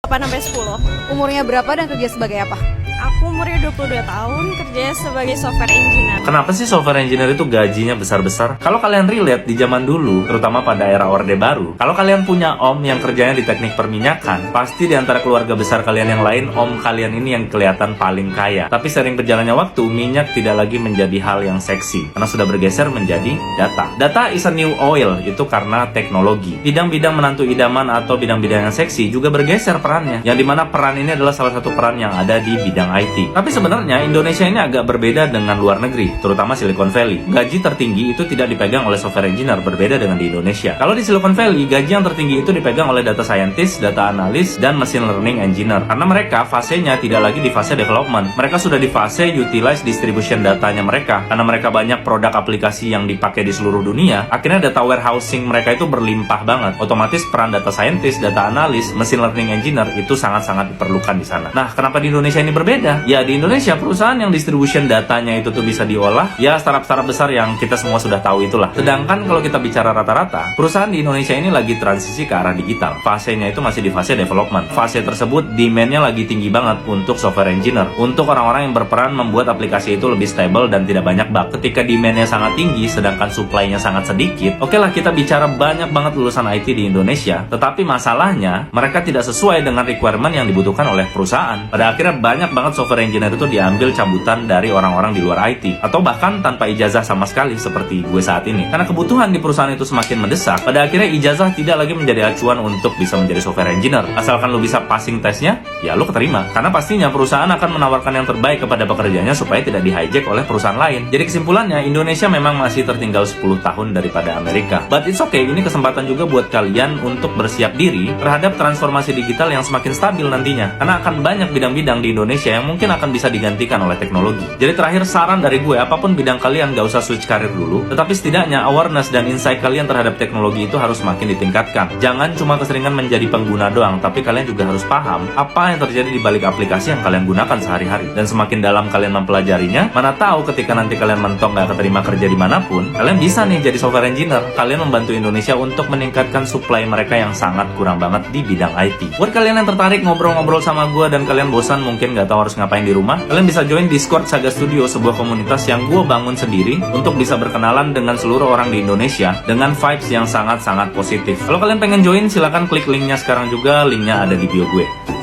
8-10. Umurnya berapa dan kerja sebagai apa? Aku umurnya 22 tahun, kerjanya sebagai software engineer. Kenapa sih software engineer itu gajinya besar-besar? Kalau kalian relate di zaman dulu, terutama pada era Orde Baru, kalau kalian punya om yang kerjanya di teknik perminyakan, pasti di antara keluarga besar kalian yang lain, om kalian ini yang kelihatan paling kaya. Tapi sering berjalannya waktu, minyak tidak lagi menjadi hal yang seksi, karena sudah bergeser menjadi data. Data is a new oil, itu karena teknologi. Bidang-bidang menantu idaman atau bidang-bidang yang seksi juga bergeser perannya, yang dimana peran ini adalah salah satu peran yang ada di bidang IT. Tapi sebenarnya Indonesia ini agak berbeda dengan luar negeri, terutama Silicon Valley. Gaji tertinggi itu tidak dipegang oleh software engineer, berbeda dengan di Indonesia. Kalau di Silicon Valley, gaji yang tertinggi itu dipegang oleh data scientist, data analis, dan machine learning engineer. Karena mereka fasenya tidak lagi di fase development. Mereka sudah di fase utilize distribution datanya mereka. Karena mereka banyak produk aplikasi yang dipakai di seluruh dunia, akhirnya data warehousing mereka itu berlimpah banget. Otomatis peran data scientist, data analis, machine learning engineer itu sangat-sangat diperlukan di sana. Nah, kenapa di Indonesia ini berbeda? Ya, di Indonesia perusahaan yang distribution datanya itu tuh bisa diolah, ya startup-startup besar yang kita semua sudah tahu itulah. Sedangkan kalau kita bicara rata-rata, perusahaan di Indonesia ini lagi transisi ke arah digital. Fasenya itu masih di fase development. Fase tersebut demand-nya lagi tinggi banget untuk software engineer, untuk orang-orang yang berperan membuat aplikasi itu lebih stable dan tidak banyak bug. Ketika demand-nya sangat tinggi, sedangkan supply-nya sangat sedikit, oke lah kita bicara banyak banget lulusan IT di Indonesia, tetapi masalahnya mereka tidak sesuai dengan requirement yang dibutuhkan oleh perusahaan. Pada akhirnya banyak banget software engineer itu diambil cabutan dari orang-orang di luar IT, atau bahkan tanpa ijazah sama sekali seperti gue saat ini. Karena kebutuhan di perusahaan itu semakin mendesak, pada akhirnya ijazah tidak lagi menjadi acuan untuk bisa menjadi software engineer. Asalkan lu bisa passing tesnya, ya lu keterima. Karena pastinya perusahaan akan menawarkan yang terbaik kepada pekerjanya supaya tidak di-hijack oleh perusahaan lain. Jadi kesimpulannya, Indonesia memang masih tertinggal 10 tahun daripada Amerika. But it's okay, ini kesempatan juga buat kalian untuk bersiap diri terhadap transformasi digital yang semakin stabil nantinya. Karena akan banyak bidang-bidang di Indonesia yang mungkin akan bisa digantikan oleh teknologi. Jadi terakhir saran dari gue, apapun bidang kalian gak usah switch karir dulu, tetapi setidaknya awareness dan insight kalian terhadap teknologi itu harus semakin ditingkatkan. Jangan cuma keseringan menjadi pengguna doang, tapi kalian juga harus paham apa yang terjadi di balik aplikasi yang kalian gunakan sehari-hari. Dan semakin dalam kalian mempelajarinya, mana tahu ketika nanti kalian mentok gak keterima kerja dimanapun, kalian bisa nih jadi software engineer. Kalian membantu Indonesia untuk meningkatkan supply mereka yang sangat kurang banget di bidang IT. Buat kalian yang tertarik ngobrol-ngobrol sama gue dan kalian bosan mungkin gak tahu harus ngapain di rumah, kalian bisa join Discord Saga Studio, sebuah komunitas yang gue bangun sendiri untuk bisa berkenalan dengan seluruh orang di Indonesia dengan vibes yang sangat-sangat positif. Kalau kalian pengen join, silahkan klik linknya sekarang juga, linknya ada di bio gue.